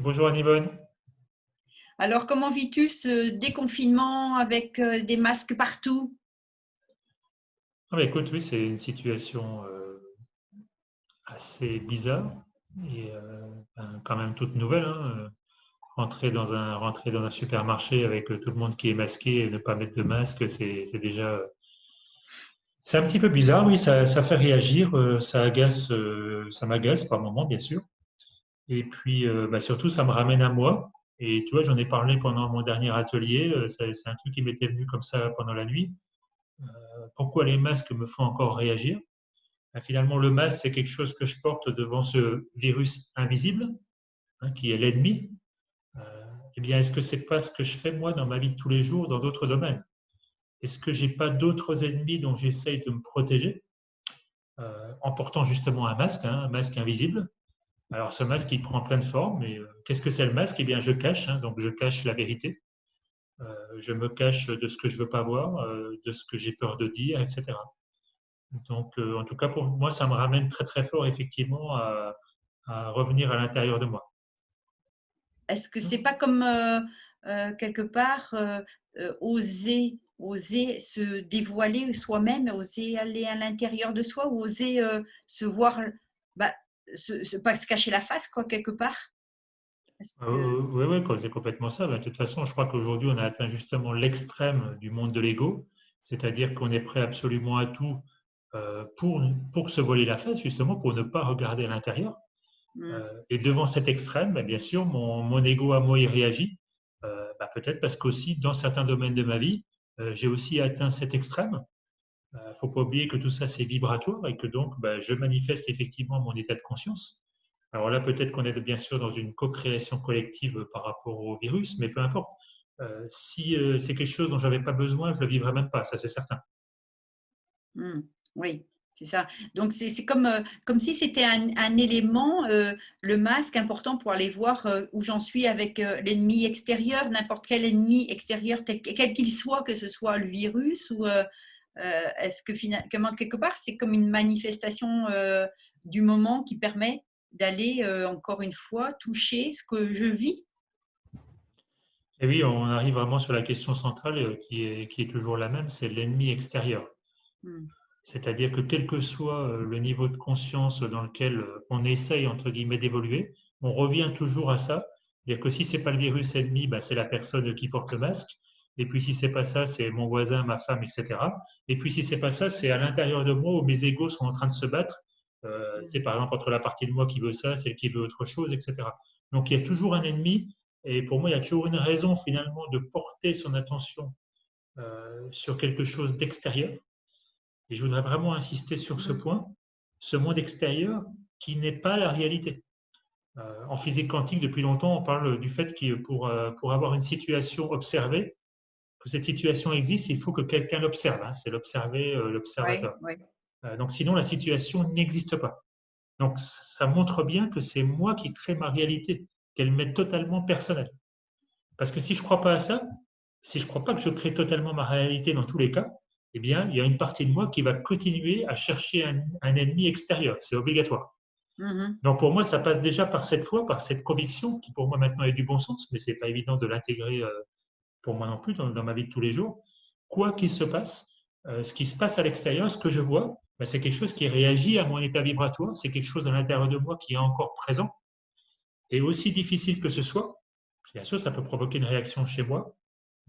Bonjour Anne-Yvonne. Alors, comment vis-tu ce déconfinement avec des masques partout? Écoute, oui, c'est une situation assez bizarre et quand même toute nouvelle, hein. Rentrer dans un supermarché avec tout le monde qui est masqué et ne pas mettre de masque, c'est déjà c'est un petit peu bizarre, oui, ça fait réagir, ça m'agace par moments, bien sûr. Et puis surtout, ça me ramène à moi. Et tu vois, j'en ai parlé pendant mon dernier atelier. C'est un truc qui m'était venu comme ça pendant la nuit. Pourquoi les masques me font encore réagir? Finalement, le masque, c'est quelque chose que je porte devant ce virus invisible, hein, qui est l'ennemi. Euh, eh bien, est-ce que c'est pas ce que je fais moi dans ma vie de tous les jours, dans d'autres domaines? Est-ce que j'ai pas d'autres ennemis dont j'essaye de me protéger en portant justement un masque invisible? Alors, ce masque, il prend plein de formes. Et qu'est-ce que c'est le masque? Eh bien, je cache, hein, donc je cache la vérité. Je me cache de ce que je veux pas voir, de ce que j'ai peur de dire, etc. Donc, en tout cas, pour moi, ça me ramène très, très fort, effectivement, à revenir à l'intérieur de moi. Est-ce que c'est pas comme quelque part oser se dévoiler soi-même, oser aller à l'intérieur de soi, ou oser se voir, bah, pas se cacher la face, quoi, quelque part? Est-ce que Oui, oui, c'est complètement ça. De toute façon, je crois qu'aujourd'hui, on a atteint justement l'extrême du monde de l'ego, c'est-à-dire qu'on est prêt absolument à tout pour se voler la face, justement, pour ne pas regarder à l'intérieur. Hmm. Et devant cet extrême, bien sûr, mon ego à moi, il réagit. Peut-être parce qu'aussi, dans certains domaines de ma vie, j'ai aussi atteint cet extrême. Il ne faut pas oublier que tout ça, c'est vibratoire et que donc, je manifeste effectivement mon état de conscience. Alors là, peut-être qu'on est bien sûr dans une co-création collective par rapport au virus, mais peu importe. Si c'est quelque chose dont je n'avais pas besoin, je ne le vivrais même pas, ça c'est certain. Mmh. Oui, c'est ça. Donc c'est comme, comme si c'était un élément, le masque important pour aller voir, où j'en suis avec, l'ennemi extérieur, n'importe quel ennemi extérieur, quel qu'il soit, que ce soit le virus ou, est-ce que comment quelque part, c'est comme une manifestation, du moment qui permet d'aller, encore une fois, toucher ce que je vis? Et oui, on arrive vraiment sur la question centrale qui est toujours la même, c'est l'ennemi extérieur. Mmh. C'est-à-dire que quel que soit le niveau de conscience dans lequel on essaye, entre guillemets, d'évoluer, on revient toujours à ça. C'est-à-dire que si c'est pas le virus ennemi, c'est la personne qui porte le masque. Et puis si c'est pas ça, c'est mon voisin, ma femme, etc. Et puis si c'est pas ça, c'est à l'intérieur de moi où mes égos sont en train de se battre. C'est par exemple entre la partie de moi qui veut ça, celle qui veut autre chose, etc. Donc il y a toujours un ennemi. Et pour moi, il y a toujours une raison finalement de porter son attention sur quelque chose d'extérieur. Et je voudrais vraiment insister sur ce Mmh. point, ce monde extérieur qui n'est pas la réalité. En physique quantique, depuis longtemps, on parle du fait que pour avoir une situation observée, que cette situation existe, il faut que quelqu'un l'observe, hein. C'est l'observer, Ouais, l'observateur. ouais. Donc sinon, la situation n'existe pas. Donc ça montre bien que c'est moi qui crée ma réalité, qu'elle m'est totalement personnelle. Parce que si je ne crois pas à ça, si je ne crois pas que je crée totalement ma réalité dans tous les cas, eh bien, il y a une partie de moi qui va continuer à chercher un ennemi extérieur. C'est obligatoire. Mmh. Donc pour moi, ça passe déjà par cette foi, par cette conviction qui pour moi maintenant est du bon sens, mais ce n'est pas évident de l'intégrer pour moi non plus dans ma vie de tous les jours. Quoi qu'il se passe, ce qui se passe à l'extérieur, ce que je vois, c'est quelque chose qui réagit à mon état vibratoire, c'est quelque chose à l'intérieur de moi qui est encore présent. Et aussi difficile que ce soit, bien sûr, ça peut provoquer une réaction chez moi,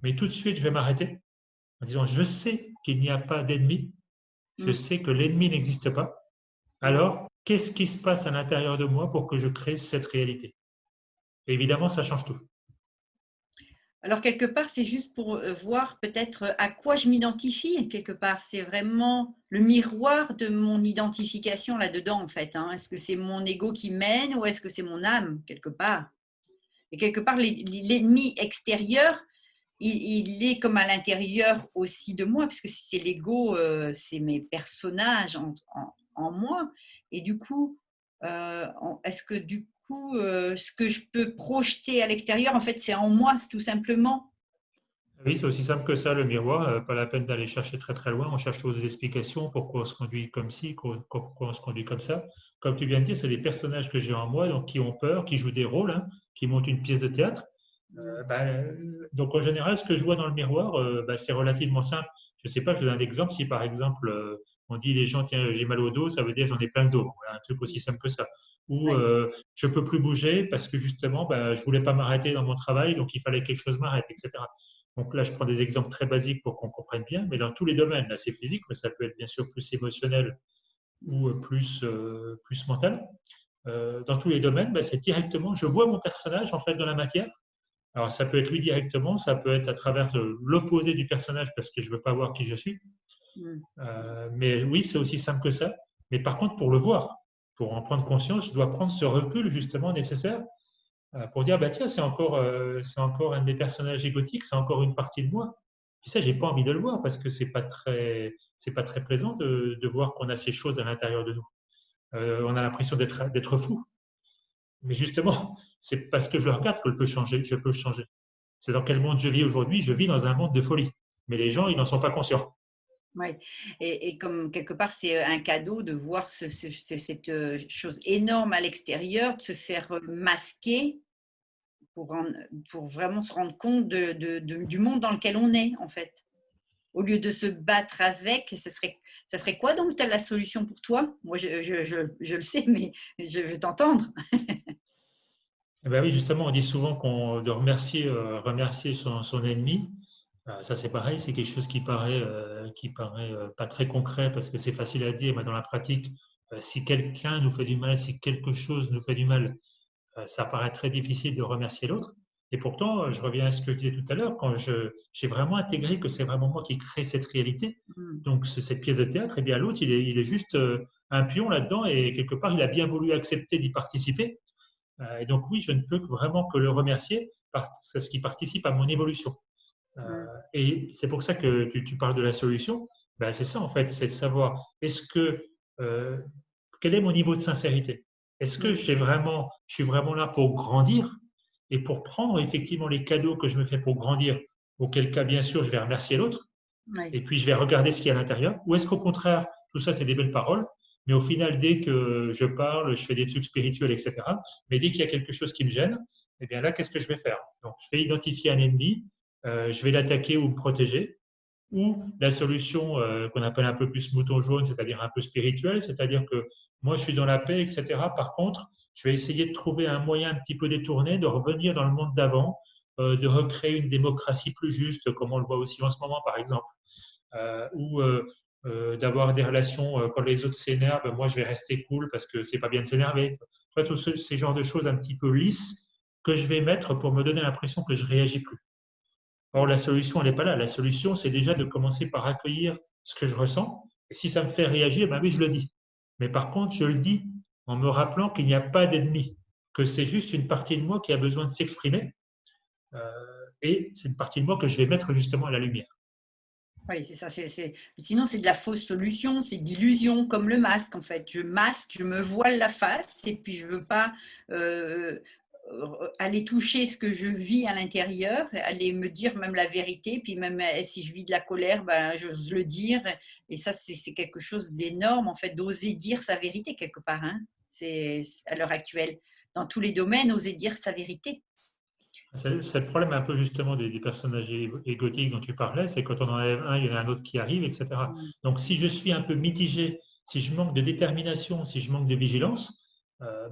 mais tout de suite, je vais m'arrêter en disant, je sais qu'il n'y a pas d'ennemi, je Mmh. sais que l'ennemi n'existe pas. Mmh. Alors, qu'est-ce qui se passe à l'intérieur de moi pour que je crée cette réalité? Et évidemment, ça change tout. Alors quelque part, c'est juste pour, voir peut-être, à quoi je m'identifie quelque part. C'est vraiment le miroir de mon identification là-dedans en fait, hein. Est-ce que c'est mon ego qui mène ou est-ce que c'est mon âme quelque part? Et quelque part l'ennemi extérieur, il est comme à l'intérieur aussi de moi puisque si c'est l'ego, c'est mes personnages en moi et du coup, est-ce que du coup, ce que je peux projeter à l'extérieur en fait, c'est en moi, c'est tout simplement? Oui, c'est aussi simple que ça, le miroir. Pas la peine d'aller chercher très très loin. On cherche toujours des explications, pourquoi on se conduit comme ci, pourquoi on se conduit comme ça. Comme tu viens de dire, c'est des personnages que j'ai en moi, donc qui ont peur, qui jouent des rôles, hein, qui montent une pièce de théâtre. Donc en général, ce que je vois dans le miroir, c'est relativement simple. Je ne sais pas, je donne un exemple. Si par exemple, on dit les gens, tiens, j'ai mal au dos, ça veut dire j'en ai plein le dos. Voilà, un truc aussi simple que ça. Ou Oui, je peux plus bouger parce que justement, je voulais pas m'arrêter dans mon travail, donc il fallait que quelque chose m'arrête, etc. Donc là, je prends des exemples très basiques pour qu'on comprenne bien, mais dans tous les domaines, là c'est physique, mais ça peut être bien sûr plus émotionnel ou plus mental. Dans tous les domaines, c'est directement, je vois mon personnage en fait dans la matière. Alors ça peut être lui directement, ça peut être à travers l'opposé du personnage parce que je veux pas voir qui je suis. Mais oui, c'est aussi simple que ça. Mais par contre, pour le voir, pour en prendre conscience, je dois prendre ce recul justement nécessaire pour dire, bah tiens, c'est encore un de mes personnages égotiques, c'est encore une partie de moi. Puis ça, j'ai pas envie de le voir parce que c'est pas très plaisant de voir qu'on a ces choses à l'intérieur de nous. On a l'impression d'être fou. Mais justement, c'est parce que je le regarde que je peux changer. C'est dans quel monde je vis aujourd'hui? Je vis dans un monde de folie. Mais les gens, ils n'en sont pas conscients. oui. Et comme quelque part, c'est un cadeau de voir cette chose énorme à l'extérieur, de se faire masquer pour vraiment se rendre compte du monde dans lequel on est, en fait. Au lieu de se battre avec, ça serait quoi donc la solution pour toi? Moi, je le sais, mais je veux t'entendre. Eh ben oui, justement, on dit souvent de remercier son ennemi. Ça, c'est pareil, c'est quelque chose qui paraît pas très concret parce que c'est facile à dire, mais dans la pratique, si quelqu'un nous fait du mal, si quelque chose nous fait du mal, ça paraît très difficile de remercier l'autre. Et pourtant, je reviens à ce que je disais tout à l'heure, j'ai vraiment intégré que c'est vraiment moi qui crée cette réalité, Mm. donc cette pièce de théâtre, et bien l'autre, il est juste un pion là-dedans et quelque part, il a bien voulu accepter d'y participer. Et donc oui, je ne peux vraiment que le remercier parce que c'est ce qui participe à mon évolution. Mm. Et c'est pour ça que tu parles de la solution. C'est ça en fait, c'est de savoir euh, quel est mon niveau de sincérité. Est-ce que Mm. je suis vraiment là pour grandir et pour prendre effectivement les cadeaux que je me fais pour grandir, auquel cas bien sûr je vais remercier l'autre Oui. et puis je vais regarder ce qu'il y a à l'intérieur. Ou est-ce qu'au contraire, tout ça c'est des belles paroles, mais au final dès que je parle, je fais des trucs spirituels, etc. Mais dès qu'il y a quelque chose qui me gêne, eh bien là, qu'est-ce que je vais faire? Donc je vais identifier un ennemi, je vais l'attaquer ou me protéger, ou la solution qu'on appelle un peu plus mouton jaune, c'est-à-dire un peu spirituelle, c'est-à-dire que moi je suis dans la paix, etc. Par contre, je vais essayer de trouver un moyen un petit peu détourné de revenir dans le monde d'avant, de recréer une démocratie plus juste, comme on le voit aussi en ce moment, par exemple, ou d'avoir des relations quand les autres s'énervent, moi je vais rester cool parce que c'est pas bien de s'énerver. En fait, tous ces genres de choses un petit peu lisses que je vais mettre pour me donner l'impression que je réagis plus. Or, la solution, elle n'est pas là. La solution, c'est déjà de commencer par accueillir ce que je ressens. Et si ça me fait réagir, ben oui, je le dis. Mais par contre, je le dis en me rappelant qu'il n'y a pas d'ennemi, que c'est juste une partie de moi qui a besoin de s'exprimer. Et c'est une partie de moi que je vais mettre justement à la lumière. Oui, c'est ça. Sinon, c'est de la fausse solution, c'est de l'illusion, comme le masque, en fait. Je masque, je me voile la face, et puis je ne veux pas aller toucher ce que je vis à l'intérieur, aller me dire même la vérité, puis même si je vis de la colère, j'ose le dire. Et ça, c'est quelque chose d'énorme, en fait, d'oser dire sa vérité quelque part. Hein. C'est à l'heure actuelle. Dans tous les domaines, oser dire sa vérité. C'est le problème un peu justement des personnages égotiques dont tu parlais, c'est quand on enlève un, il y en a un autre qui arrive, etc. Mm. Donc si je suis un peu mitigé, si je manque de détermination, si je manque de vigilance,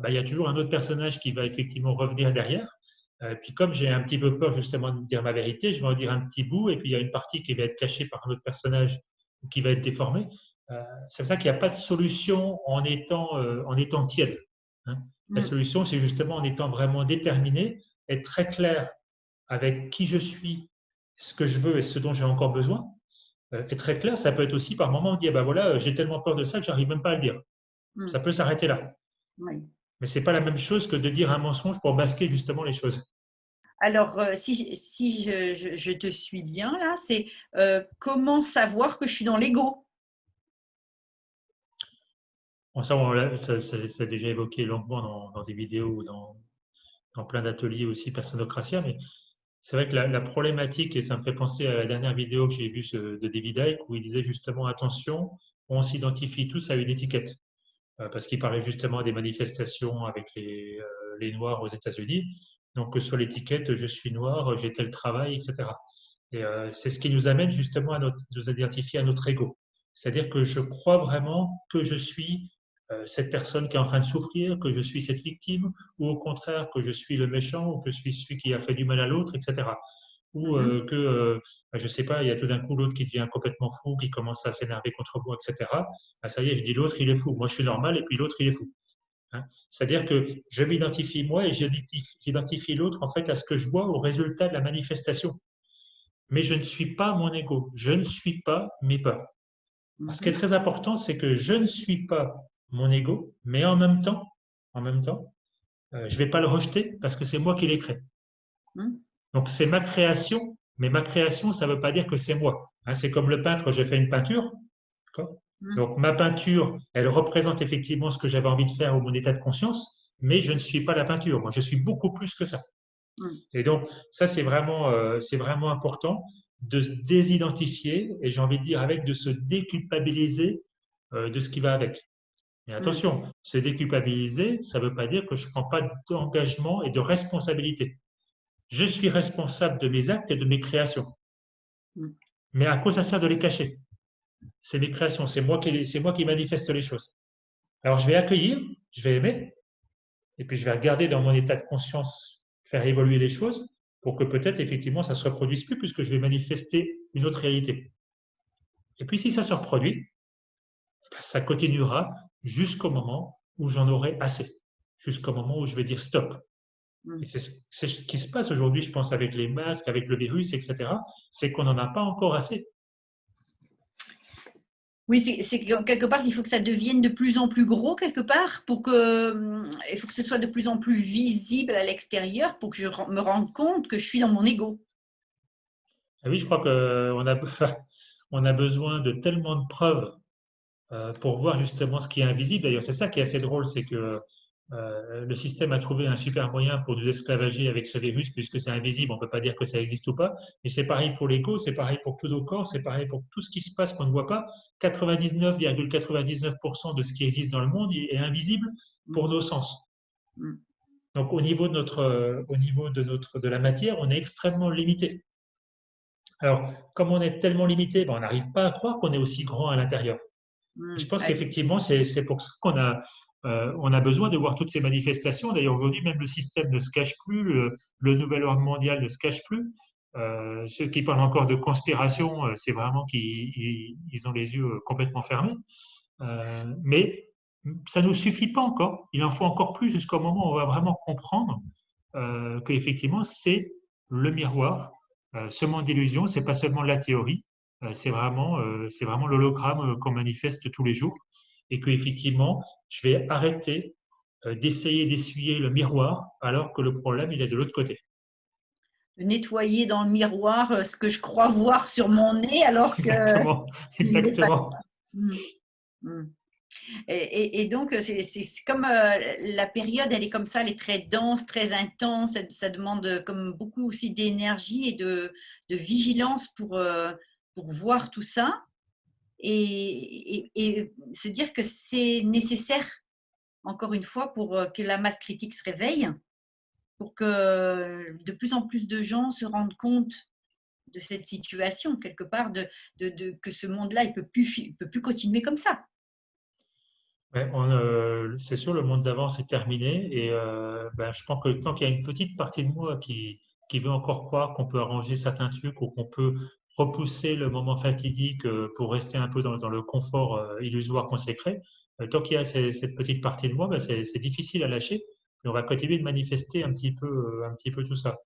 il y a toujours un autre personnage qui va effectivement revenir derrière. Puis comme j'ai un petit peu peur justement de dire ma vérité, je vais en dire un petit bout, et puis il y a une partie qui va être cachée par un autre personnage ou qui va être déformée. C'est pour ça qu'il n'y a pas de solution en étant tiède. Hein. La Mm. solution, c'est justement en étant vraiment déterminé, être très clair avec qui je suis, ce que je veux et ce dont j'ai encore besoin. Être très clair, ça peut être aussi par moment dire, ben voilà, j'ai tellement peur de ça que j'arrive même pas à le dire. Ça Mm. peut s'arrêter là. Oui. Mais c'est pas la même chose que de dire un mensonge pour masquer justement les choses. Alors, si je te suis bien là, c'est comment savoir que je suis dans l'ego? Bon, ça, ça a déjà évoqué longuement dans des vidéos ou dans plein d'ateliers aussi Personocratia, mais c'est vrai que la problématique, et ça me fait penser à la dernière vidéo que j'ai vue de David Icke, où il disait justement attention, on s'identifie tous à une étiquette. Parce qu'il parlait justement des manifestations avec les Noirs aux États-Unis. Donc, sur l'étiquette, je suis noir, j'ai tel travail, etc. Et c'est ce qui nous amène justement à nous identifier à notre ego. C'est-à-dire que je crois vraiment que je suis cette personne qui est en train de souffrir, que je suis cette victime, ou au contraire que je suis le méchant, ou que je suis celui qui a fait du mal à l'autre, etc. Ou je ne sais pas, il y a tout d'un coup l'autre qui devient complètement fou, qui commence à s'énerver contre moi, etc. Ben, ça y est, je dis l'autre, il est fou. Moi, je suis normal, et puis l'autre, il est fou. Hein. C'est-à-dire que je m'identifie moi et j'identifie l'autre en fait à ce que je vois au résultat de la manifestation. Mais je ne suis pas mon ego, je ne suis pas mes peurs. Ce qui est très important, c'est que je ne suis pas mon ego, mais en même temps, je ne vais pas le rejeter parce que c'est moi qui l'ai créé. Donc c'est ma création, mais ma création, ça ne veut pas dire que c'est moi. Hein, c'est comme le peintre, j'ai fait une peinture. Donc ma peinture, elle représente effectivement ce que j'avais envie de faire ou mon état de conscience, mais je ne suis pas la peinture. Moi, je suis beaucoup plus que ça. Et donc ça, c'est vraiment important de se désidentifier et j'ai envie de dire avec de se déculpabiliser de ce qui va avec. Mais attention, se déculpabiliser, ça ne veut pas dire que je ne prends pas d'engagement et de responsabilité. Je suis responsable de mes actes et de mes créations. Mais à quoi ça sert de les cacher? C'est mes créations, c'est moi qui manifeste les choses. Alors je vais accueillir, je vais aimer, et puis je vais regarder dans mon état de conscience, faire évoluer les choses pour que peut-être effectivement ça ne se reproduise plus puisque je vais manifester une autre réalité. Et puis si ça se reproduit, ça continuera jusqu'au moment où j'en aurai assez, jusqu'au moment où je vais dire stop. Et c'est ce qui se passe aujourd'hui, je pense, avec les masques, avec le virus, etc. C'est qu'on n'en a pas encore assez. Oui, c'est que quelque part, il faut que ça devienne de plus en plus gros quelque part pour que, il faut que ce soit de plus en plus visible à l'extérieur pour que je me rende compte que je suis dans mon ego. Et oui, je crois qu'on a, on a besoin de tellement de preuves pour voir justement ce qui est invisible. D'ailleurs, c'est ça qui est assez drôle, c'est que le système a trouvé un super moyen pour nous esclavager avec ce virus, puisque c'est invisible, on ne peut pas dire que ça existe ou pas. Et c'est pareil pour l'ego, c'est pareil pour tous nos corps, c'est pareil pour tout ce qui se passe qu'on ne voit pas. 99,99% de ce qui existe dans le monde est invisible pour nos sens. Donc au niveau de la matière, on est extrêmement limité. Alors, comme on est tellement limité, on n'arrive pas à croire qu'on est aussi grand à l'intérieur. Je pense qu'effectivement, c'est pour ça on a besoin de voir toutes ces manifestations. D'ailleurs, aujourd'hui, même le système ne se cache plus, le nouvel ordre mondial ne se cache plus. Ceux qui parlent encore de conspiration, c'est vraiment qu'ils ont les yeux complètement fermés. Mais ça ne nous suffit pas encore. Il en faut encore plus jusqu'au moment où on va vraiment comprendre qu'effectivement, c'est le miroir. Ce monde d'illusion, c'est pas seulement la théorie, c'est vraiment l'hologramme qu'on manifeste tous les jours. Et qu'effectivement, je vais arrêter d'essayer d'essuyer le miroir alors que le problème, il est de l'autre côté. De nettoyer dans le miroir ce que je crois voir sur mon nez alors que… Exactement, exactement. Et donc, c'est comme la période, elle est comme ça, elle est très dense, très intense, ça demande comme beaucoup aussi d'énergie et de vigilance pour voir tout ça et se dire que c'est nécessaire, encore une fois, pour que la masse critique se réveille, pour que de plus en plus de gens se rendent compte de cette situation, quelque part, que ce monde-là, il peut plus continuer comme ça. Ouais, c'est sûr, le monde d'avant, c'est terminé. Et je pense que tant qu'il y a une petite partie de moi qui veut encore croire qu'on peut arranger certains trucs ou qu'on peut repousser le moment fatidique pour rester un peu dans le confort illusoire qu'on s'est créé, tant qu'il y a cette petite partie de moi, c'est difficile à lâcher. Et on va continuer de manifester un petit peu tout ça.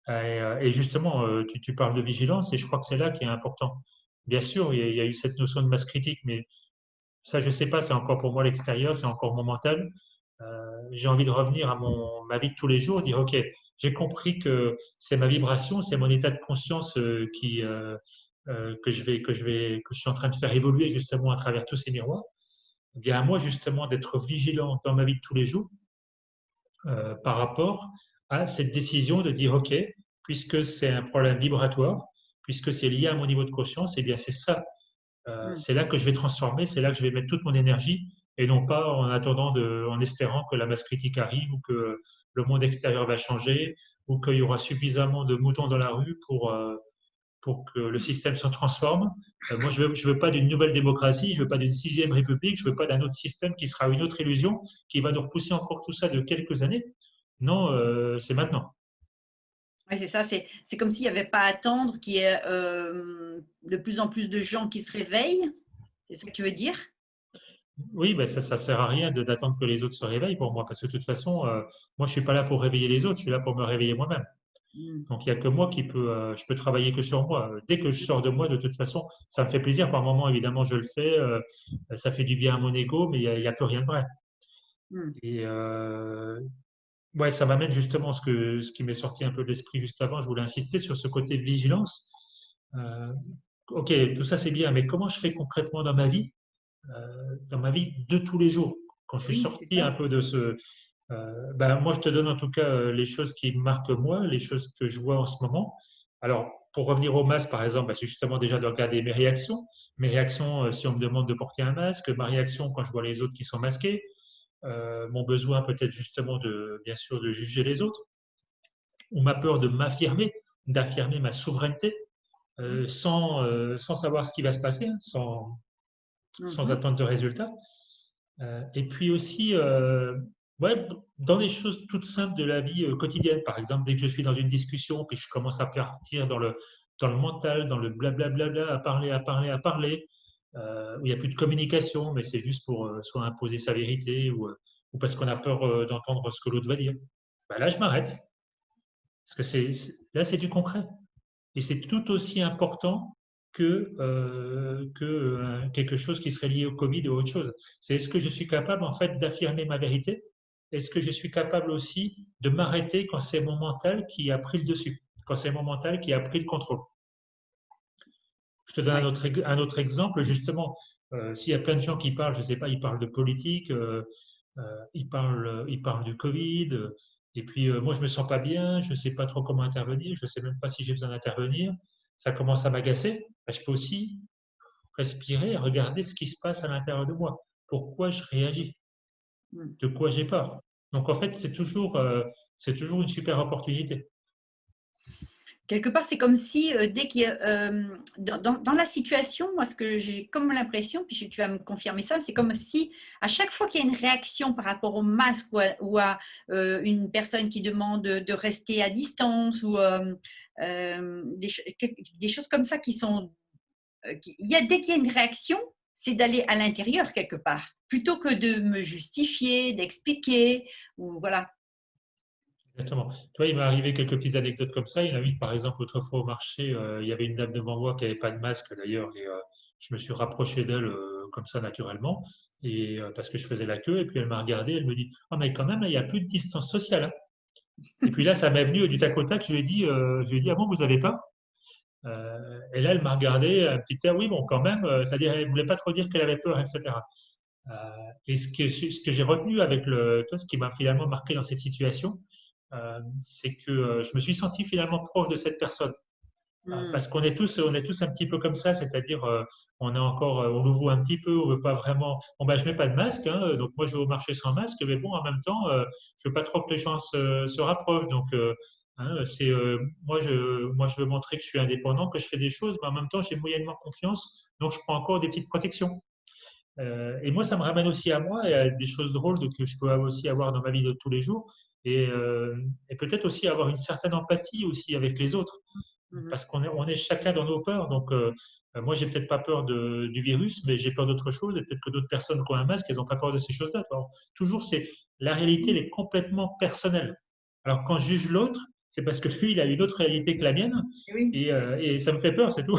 Et justement, tu parles de vigilance et je crois que c'est là qui est important. Bien sûr, il y a eu cette notion de masse critique, mais ça, je ne sais pas, c'est encore pour moi l'extérieur, c'est encore mon mental. J'ai envie de revenir à ma vie de tous les jours, dire, OK, j'ai compris que c'est ma vibration, c'est mon état de conscience que je suis en train de faire évoluer justement à travers tous ces miroirs. Eh bien, à moi justement d'être vigilant dans ma vie de tous les jours par rapport à cette décision de dire, OK, puisque c'est un problème vibratoire, puisque c'est lié à mon niveau de conscience, eh bien, c'est ça. C'est là que je vais transformer, c'est là que je vais mettre toute mon énergie et non pas en attendant, en espérant que la masse critique arrive ou que le monde extérieur va changer ou qu'il y aura suffisamment de moutons dans la rue pour que le système se transforme. Moi, je veux pas d'une nouvelle démocratie, je veux pas d'une sixième république, je veux pas d'un autre système qui sera une autre illusion, qui va nous repousser encore tout ça de quelques années. Non, c'est maintenant. Ouais, c'est ça, c'est comme s'il n'y avait pas à attendre qu'il y ait de plus en plus de gens qui se réveillent. C'est ça que tu veux dire? Oui, ben ça sert à rien d'attendre que les autres se réveillent pour moi, parce que de toute façon, moi, je suis pas là pour réveiller les autres, je suis là pour me réveiller moi-même. Mm. Donc, il n'y a que moi qui peux, je peux travailler que sur moi. Dès que je sors de moi, de toute façon, ça me fait plaisir. Par moment, évidemment, je le fais. Ça fait du bien à mon ego, mais il y a plus rien de vrai. Mm. Et ouais, ça m'amène justement ce qui m'est sorti un peu de l'esprit juste avant. Je voulais insister sur ce côté vigilance. Euh, ok, tout ça c'est bien, mais comment je fais concrètement dans ma vie de tous les jours, quand je suis Oui, c'est sorti ça. un peu de ce, ben, moi, je te donne en tout cas les choses qui me marquent moi, les choses que je vois en ce moment. Alors, pour revenir au masque, par exemple, ben, c'est justement déjà de regarder mes réactions. Mes réactions, si on me demande de porter un masque, ma réaction quand je vois les autres qui sont masqués, mon besoin peut-être justement de, bien sûr, de juger les autres, ou ma peur de m'affirmer, d'affirmer ma souveraineté, sans savoir ce qui va se passer, hein, sans Mhm. attendre de résultats. Et puis aussi, ouais, dans les choses toutes simples de la vie quotidienne, par exemple, dès que je suis dans une discussion, puis que je commence à partir dans le mental, dans le blablabla, à parler, où il n'y a plus de communication, mais c'est juste pour soit imposer sa vérité ou parce qu'on a peur d'entendre ce que l'autre va dire. Ben là, je m'arrête, parce que là, c'est du concret. Et c'est tout aussi important que quelque chose qui serait lié au Covid ou autre chose. C'est est-ce que je suis capable en fait d'affirmer ma vérité? Est-ce que je suis capable aussi de m'arrêter quand c'est mon mental qui a pris le dessus, quand c'est mon mental qui a pris le contrôle? Je te donne Ouais. un autre exemple, justement. S'il y a plein de gens qui parlent, je ne sais pas, ils parlent de politique, ils parlent du Covid, et puis moi je me sens pas bien, je ne sais pas trop comment intervenir, je ne sais même pas si j'ai besoin d'intervenir. Ça commence à m'agacer. Ben, je peux aussi respirer et regarder ce qui se passe à l'intérieur de moi. Pourquoi je réagis? Mm. De quoi j'ai peur? Donc en fait, c'est toujours une super opportunité. Quelque part, c'est comme si dès qu'il y a, dans la situation, moi, ce que j'ai comme l'impression, puis tu vas me confirmer ça, c'est comme si à chaque fois qu'il y a une réaction par rapport au masque ou à une personne qui demande de rester à distance ou des choses comme ça qui sont, dès qu'il y a une réaction, c'est d'aller à l'intérieur quelque part, plutôt que de me justifier, d'expliquer ou voilà. Exactement. Tu vois, il m'est arrivé quelques petites anecdotes comme ça. Il y en a une, par exemple, autrefois au marché, il y avait une dame devant moi qui n'avait pas de masque d'ailleurs, et je me suis rapproché d'elle comme ça naturellement, et parce que je faisais la queue, et puis elle m'a regardé, elle me dit, oh mais quand même, il n'y a plus de distance sociale, hein. Et puis là, ça m'est venu du tac au tac, je lui ai dit, ah bon, vous avez pas? Et là, elle m'a regardé, un petit air, oui, bon, quand même, c'est-à-dire, elle ne voulait pas trop dire qu'elle avait peur, etc. Euh, et ce que j'ai retenu avec toi, ce qui m'a finalement marqué dans cette situation, c'est que je me suis senti finalement proche de cette personne. Mm. Parce on est tous un petit peu comme ça, c'est-à-dire on est encore, on nous voit un petit peu, on veut pas vraiment. Bon ben je mets pas de masque, hein, donc moi je vais au marché sans masque, mais bon en même temps, je veux pas trop que les gens se rapprochent, donc hein, moi je veux montrer que je suis indépendant, que je fais des choses, mais en même temps j'ai moyennement confiance, donc je prends encore des petites protections. Et moi, ça me ramène aussi à moi et à des choses drôles que je peux aussi avoir dans ma vie de tous les jours et peut-être aussi avoir une certaine empathie aussi avec les autres Mhm. parce on est chacun dans nos peurs. Donc, moi, j'ai peut-être pas peur du virus, mais j'ai peur d'autre chose et peut-être que d'autres personnes qui ont un masque, elles n'ont pas peur de ces choses-là. Alors, toujours, la réalité, elle est complètement personnelle. Alors, quand je juge l'autre, c'est parce que lui, il a une autre réalité que la mienne Oui. et ça me fait peur, c'est tout.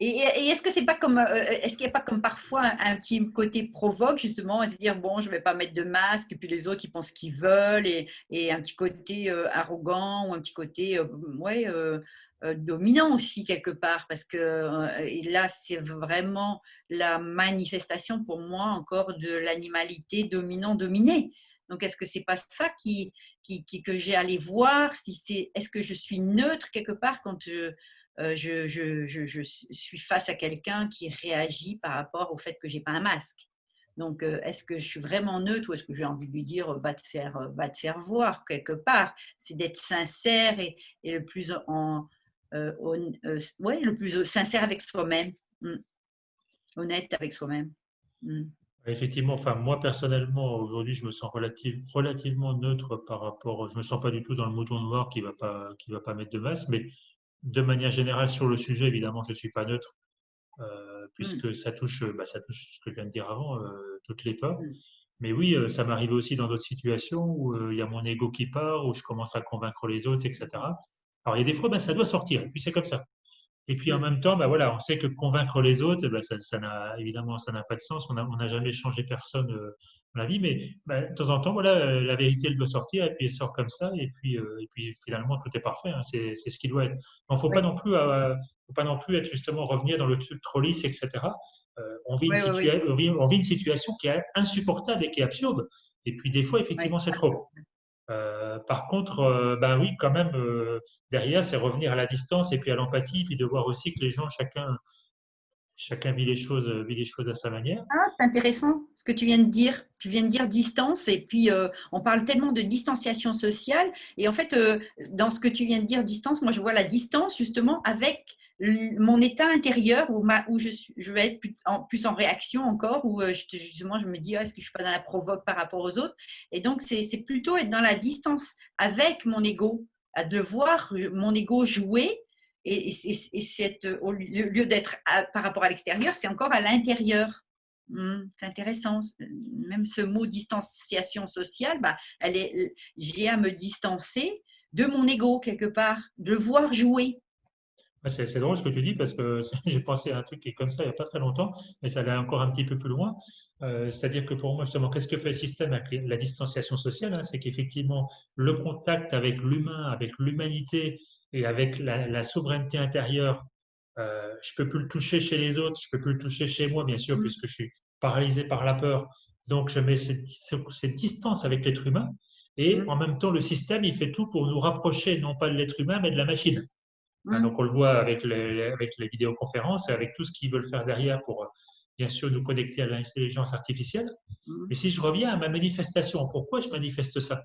Et est-ce que c'est pas comme, est-ce qu'il n'y a pas comme parfois un petit côté provoque justement, à se dire bon, je vais pas mettre de masque, et puis les autres ils pensent ce qu'ils veulent, et un petit côté arrogant ou un petit côté ouais, dominant aussi quelque part, parce que et là c'est vraiment la manifestation pour moi encore de l'animalité dominant-dominé. Donc est-ce que c'est pas ça que j'ai à aller voir, si c'est, est-ce que je suis neutre quelque part quand je suis face à quelqu'un qui réagit par rapport au fait que j'ai pas un masque. Donc, est-ce que je suis vraiment neutre ou est-ce que j'ai envie de lui dire va te faire voir quelque part? C'est d'être sincère et le plus ouais, le plus sincère avec soi-même, honnête avec soi-même. Mm. Effectivement, enfin, moi personnellement, aujourd'hui, je me sens relativement neutre par rapport, je me sens pas du tout dans le mouton noir qui va pas mettre de masse, mais de manière générale sur le sujet, évidemment, je suis pas neutre, Mm. puisque ça touche ce que je viens de dire avant, toutes les peurs. Mm. Mais oui, ça m'arrive aussi dans d'autres situations où il y a mon ego qui part, où je commence à convaincre les autres, etc. Alors, il y a des fois, ben, ça doit sortir, et puis c'est comme ça. Et puis en Mm. même temps, bah voilà, on sait que convaincre les autres, bah, ça n'a évidemment ça n'a pas de sens. On n'a jamais changé personne dans la vie, mais bah, de temps en temps, voilà, la vérité elle doit sortir et puis elle sort comme ça et puis finalement tout est parfait. Hein, c'est ce qui doit être. Donc Oui, faut pas non plus être justement revenir dans le truc trop lisse, etc. oui, oui, oui, On vit une situation qui est insupportable et qui est absurde. Et puis des fois, oui. effectivement, c'est trop. Par contre, ben oui, quand même, derrière, c'est revenir à la distance et puis à l'empathie, puis de voir aussi que les gens, chacun vit les choses à sa manière. Ah, c'est intéressant ce que tu viens de dire. Tu viens de dire distance et puis on parle tellement de distanciation sociale et en fait, dans ce que tu viens de dire distance, moi je vois la distance justement avec mon état intérieur où je vais être plus en réaction encore, où justement je me dis ah, est-ce que je suis pas dans la provoque par rapport aux autres et donc c'est plutôt être dans la distance avec mon ego, à de voir mon ego jouer au lieu d'être par rapport à l'extérieur, c'est encore à l'intérieur. C'est intéressant. Même ce mot distanciation sociale, bah, j'ai à me distancer de mon ego quelque part, de le voir jouer. Ouais, c'est drôle ce que tu dis parce que j'ai pensé à un truc qui est comme ça il n'y a pas très longtemps, mais ça allait encore un petit peu plus loin. C'est-à-dire que pour moi, justement, qu'est-ce que fait le système avec la distanciation sociale, hein, c'est qu'effectivement, le contact avec l'humain, avec l'humanité et avec la souveraineté intérieure, je peux plus le toucher chez les autres, je peux plus le toucher chez moi, bien sûr, Mm, puisque je suis paralysé par la peur. Donc, je mets cette distance avec l'être humain et mm, en même temps, le système, il fait tout pour nous rapprocher, non pas de l'être humain, mais de la machine. Hein, mm, donc on le voit avec les vidéoconférences et avec tout ce qu'ils veulent faire derrière pour bien sûr nous connecter à l'intelligence artificielle. mm, Mais si je reviens à ma manifestation, pourquoi je manifeste ça?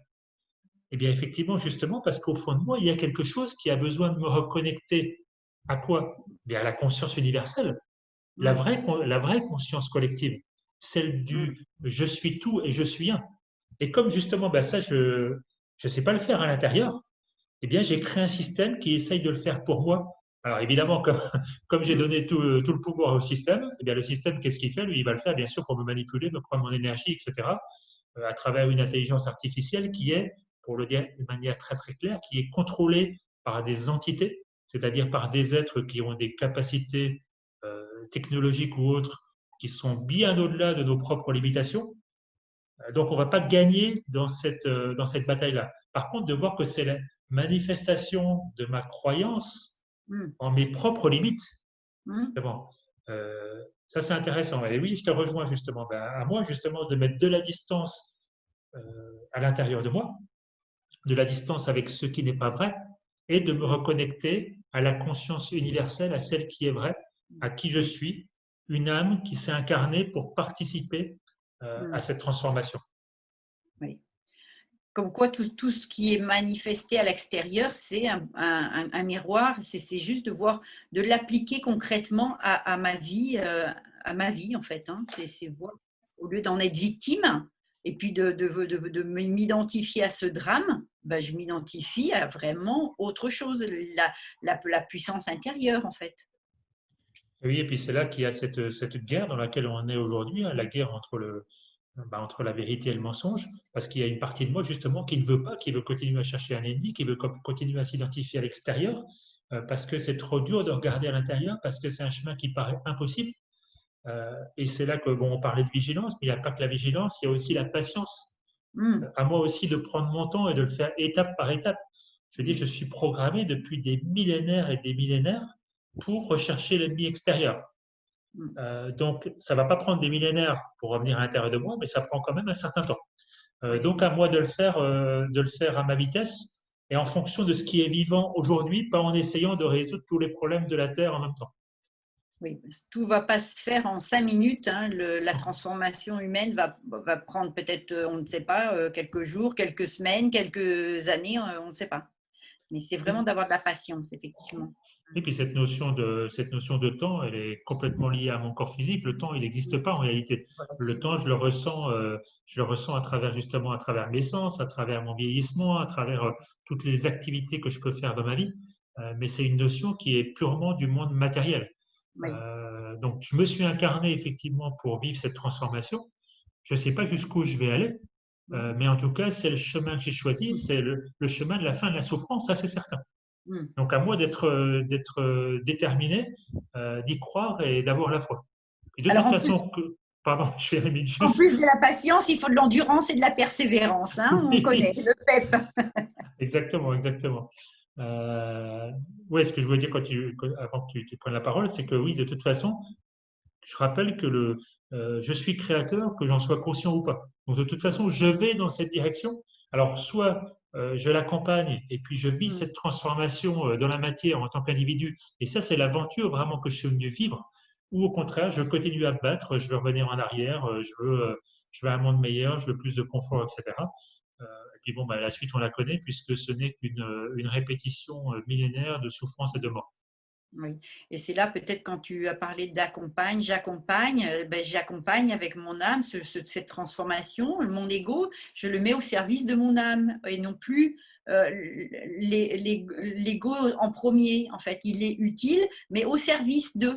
Eh bien effectivement justement parce qu'au fond de moi, il y a quelque chose qui a besoin de me reconnecter à quoi? Eh bien à la conscience universelle, mm, la vraie conscience collective, celle mm, du je suis tout et je suis un. Et comme justement ben ça je ne sais pas le faire à l'intérieur, eh bien, j'ai créé un système qui essaye de le faire pour moi. Alors évidemment, comme j'ai mm, donné tout le pouvoir au système, eh bien, le système, qu'est-ce qu'il fait? Lui, il va le faire bien sûr pour me manipuler, me prendre mon énergie, etc., à travers une intelligence artificielle qui est, pour le dire de manière très très claire, qui est contrôlée par des entités, c'est-à-dire par des êtres qui ont des capacités technologiques ou autres qui sont bien au-delà de nos propres limitations. Donc, on ne va pas gagner dans cette bataille-là. Par contre, de voir que c'est la manifestation de ma croyance mm, en mes propres limites, mm. c'est bon. Ça, c'est intéressant. Et oui, je te rejoins justement. Ben, à moi, justement, de mettre de la distance à l'intérieur de moi, de la distance avec ce qui n'est pas vrai, et de me reconnecter à la conscience universelle, à celle qui est vraie, à qui je Oui, suis, une âme qui s'est incarnée pour participer à mm, cette transformation. oui. Comme quoi, tout ce qui est manifesté à l'extérieur, c'est un miroir. C'est juste de voir, de l'appliquer concrètement à ma vie en fait. Hein. C'est voir, au lieu d'en être victime et puis de m'identifier à ce drame, ben, je m'identifie à vraiment autre chose, la puissance intérieure en fait. Oui, et puis c'est là qu'il y a cette guerre dans laquelle on est aujourd'hui, hein, la guerre entre la vérité et le mensonge, parce qu'il y a une partie de moi justement qui ne veut pas, qui veut continuer à chercher un ennemi, qui veut continuer à s'identifier à l'extérieur, parce que c'est trop dur de regarder à l'intérieur, parce que c'est un chemin qui paraît impossible. Et c'est là que, bon, on parlait de vigilance, mais il n'y a pas que la vigilance, il y a aussi la patience. Mm, À moi aussi de prendre mon temps et de le faire étape par étape. Je dis, je suis programmé depuis des millénaires et des millénaires pour rechercher l'ennemi extérieur. mm, Donc, ça ne va pas prendre des millénaires pour revenir à l'intérieur de moi, mais ça prend quand même un certain temps. oui, Donc, à moi de le faire à ma vitesse et en fonction de ce qui est vivant aujourd'hui, pas en essayant de résoudre tous les problèmes de la Terre en même temps. Oui, tout ne va pas se faire en 5 minutes, hein. La transformation humaine va prendre peut-être, on ne sait pas, quelques jours, quelques semaines, quelques années, on ne sait pas. Mais c'est vraiment d'avoir de la patience, effectivement. Et puis cette notion de temps, elle est complètement liée à mon corps physique. Le temps, il n'existe pas en réalité. Le temps, je le ressens à travers justement à travers mes sens, à travers mon vieillissement, à travers toutes les activités que je peux faire dans ma vie. Mais c'est une notion qui est purement du monde matériel. Oui, Donc, je me suis incarné effectivement pour vivre cette transformation. Je ne sais pas jusqu'où je vais aller, mais en tout cas, c'est le chemin que j'ai choisi, c'est le chemin de la fin de la souffrance, ça c'est certain. mmh. Donc à moi d'être déterminé, d'y croire et d'avoir la foi. Et de Alors toute façon, pardon, je fais en juste. plus de la patience, il faut de l'endurance et de la persévérance, hein, on connaît Oui, le PEP. exactement, exactement. Ouais, ce que je voulais dire avant que tu prennes la parole, c'est que oui, de toute façon, je rappelle que je suis créateur, que j'en sois conscient ou pas. Donc de toute façon, je vais dans cette direction. Alors soit je l'accompagne et puis je vis Mmh. cette transformation dans la matière en tant qu'individu. Et ça, c'est l'aventure vraiment que je suis venu vivre. Ou au contraire, je continue à me battre, je veux revenir en arrière, je veux un monde meilleur, je veux plus de confort, etc. Et puis bon, bah, la suite, on la connaît puisque ce n'est qu'une répétition millénaire de souffrance et de mort. Oui, et c'est là peut-être quand tu as parlé j'accompagne avec mon âme cette transformation, mon ego, je le mets au service de mon âme et non plus l'ego en premier. En fait, il est utile, mais au service de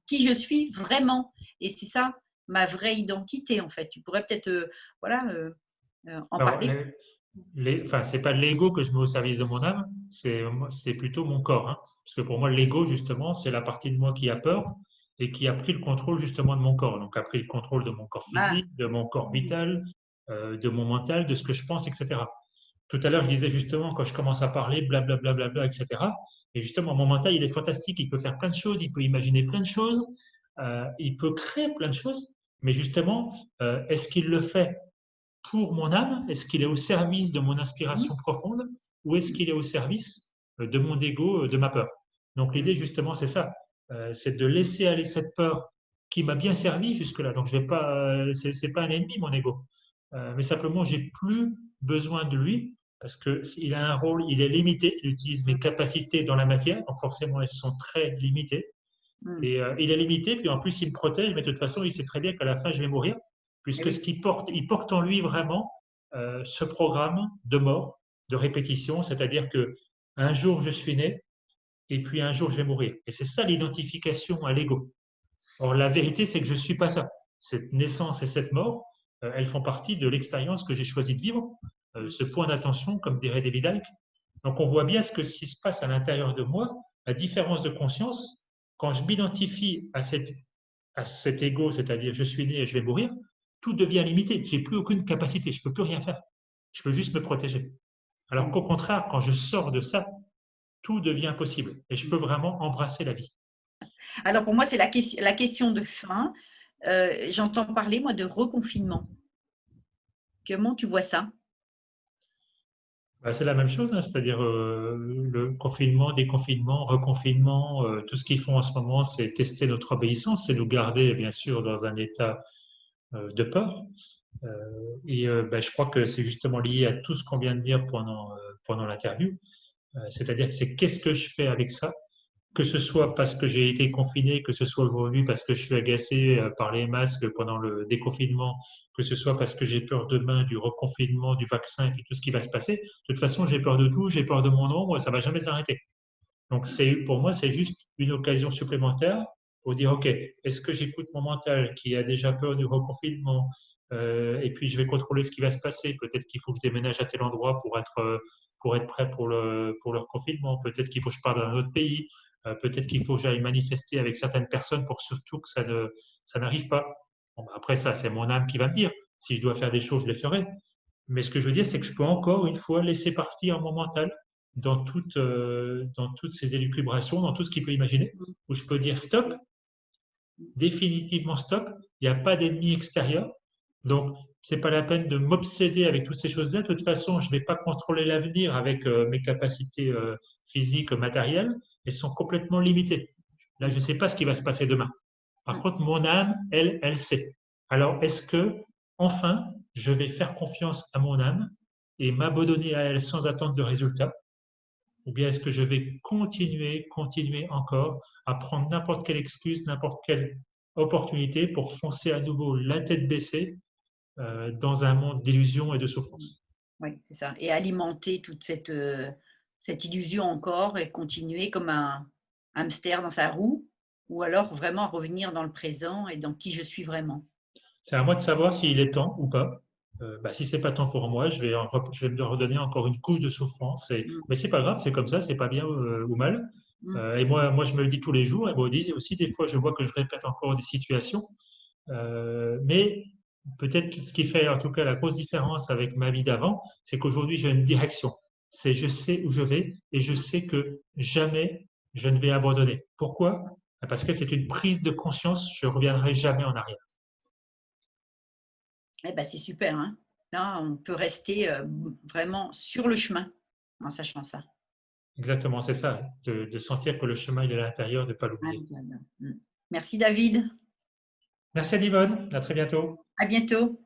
qui je suis vraiment. Et c'est ça ma vraie identité, en fait. Tu pourrais peut-être voilà, en Alors, parler. enfin, c'est pas l'ego que je mets au service de mon âme, c'est plutôt mon corps, hein. Parce que pour moi, l'ego, justement, c'est la partie de moi qui a peur et qui a pris le contrôle justement de mon corps. Donc, a pris le contrôle de mon corps Ah, physique, de mon corps vital, de mon mental, de ce que je pense, etc. Tout à l'heure, je disais justement, quand je commence à parler, blablabla, bla, bla, bla, etc. Et justement, mon mental, il est fantastique, il peut faire plein de choses, il peut imaginer plein de choses, il peut créer plein de choses, mais justement, est-ce qu'il le fait pour mon âme? Est-ce qu'il est au service de mon mmh, inspiration profonde ou est-ce qu'il est au service de mon ego, de ma peur? Donc mmh, l'idée justement, c'est ça, c'est de laisser aller cette peur qui m'a bien servi jusque-là. Donc je vais pas, c'est pas un ennemi mon ego, mais simplement j'ai plus besoin de lui parce que il a un rôle, il est limité, il utilise mes capacités dans la matière, donc forcément elles sont très limitées. mmh. Et il est limité, puis en plus il me protège, mais de toute façon il sait très bien qu'à la fin je vais mourir, Eh puisque ce oui, qu'il porte, il porte en lui vraiment ce programme de mort, de répétition, c'est-à-dire que un jour je suis né, et puis un jour je vais mourir. Et c'est ça l'identification à l'ego. Or la vérité c'est que je ne suis pas ça. Cette naissance et cette mort, elles font partie de l'expérience que j'ai choisi de vivre, mmh, ce point d'attention, comme dirait David Icke. Donc on voit bien ce qui se passe à l'intérieur de moi, la différence de conscience. Quand je m'identifie à cet ego, c'est-à-dire je suis né et je vais mourir, tout devient limité. Je n'ai plus aucune capacité, je ne peux plus rien faire. Je peux juste me protéger. Alors mmh, qu'au contraire, quand je sors de ça, tout devient possible et je peux mmh. vraiment embrasser la vie. Alors pour moi, c'est la question de fin. J'entends parler, moi, de reconfinement. Comment tu vois ça? Bah, c'est la même chose, hein, c'est-à-dire le confinement, déconfinement, reconfinement, tout ce qu'ils font en ce moment, c'est tester notre obéissance, c'est nous garder bien sûr dans un état de peur. Euh, ben, je crois que c'est justement lié à tout ce qu'on vient de dire pendant l'interview. C'est-à-dire que c'est qu'est-ce que je fais avec ça, que ce soit parce que j'ai été confiné, que ce soit aujourd'hui parce que je suis agacé par les masques pendant le déconfinement, que ce soit parce que j'ai peur demain du reconfinement, du vaccin et puis tout ce qui va se passer. De toute façon, j'ai peur de tout, j'ai peur de mon ombre, ça va jamais s'arrêter. Donc pour moi, c'est juste une occasion supplémentaire pour dire, OK, est-ce que j'écoute mon mental qui a déjà peur du reconfinement et puis je vais contrôler ce qui va se passer. Peut-être qu'il faut que je déménage à tel endroit pour être prêt pour le reconfinement. Peut-être qu'il faut que je parte dans un autre pays. Peut-être qu'il faut que j'aille manifester avec certaines personnes pour surtout que ça n'arrive pas. Bon, ben, après ça, c'est mon âme qui va me dire. Si je dois faire des choses, je les ferai. Mais ce que je veux dire, c'est que je peux encore une fois laisser partir mon mental dans toutes ces élucubrations, dans tout ce qu'il peut imaginer, où je peux dire stop, définitivement stop, il n'y a pas d'ennemi extérieur. Donc, c'est pas la peine de m'obséder avec toutes ces choses-là. De toute façon, je ne vais pas contrôler l'avenir avec mes capacités physiques, matérielles. Elles sont complètement limitées. Là, je ne sais pas ce qui va se passer demain. Par Mm. contre, mon âme, elle, elle sait. Alors, est-ce que, enfin, je vais faire confiance à mon âme et m'abandonner à elle sans attendre de résultat? Ou bien est-ce que je vais continuer encore à prendre n'importe quelle excuse, n'importe quelle opportunité pour foncer à nouveau la tête baissée dans un monde d'illusions et de souffrance? Oui, c'est ça. Et alimenter toute cette illusion encore et continuer comme un hamster dans sa roue, ou alors vraiment revenir dans le présent et dans qui je suis vraiment. C'est à moi de savoir s'il est temps ou pas. Si c'est pas temps pour moi, je vais me redonner encore une couche de souffrance. Mm, Mais c'est pas grave, c'est comme ça, c'est pas bien ou mal. mm. Et moi, je me le dis tous les jours. Et moi aussi, des fois, je vois que je répète encore des situations. Mais peut-être que ce qui fait en tout cas la grosse différence avec ma vie d'avant, c'est qu'aujourd'hui, j'ai une direction. C'est je sais où je vais et je sais que jamais je ne vais abandonner. Pourquoi? Parce que c'est une prise de conscience, je reviendrai jamais en arrière. Eh ben, c'est super, hein. Là, on peut rester vraiment sur le chemin en sachant ça. Exactement, c'est ça, de sentir que le chemin il est à l'intérieur, de ne pas Ah, l'oublier. Merci David. Merci à Yvonne, à très bientôt. À bientôt.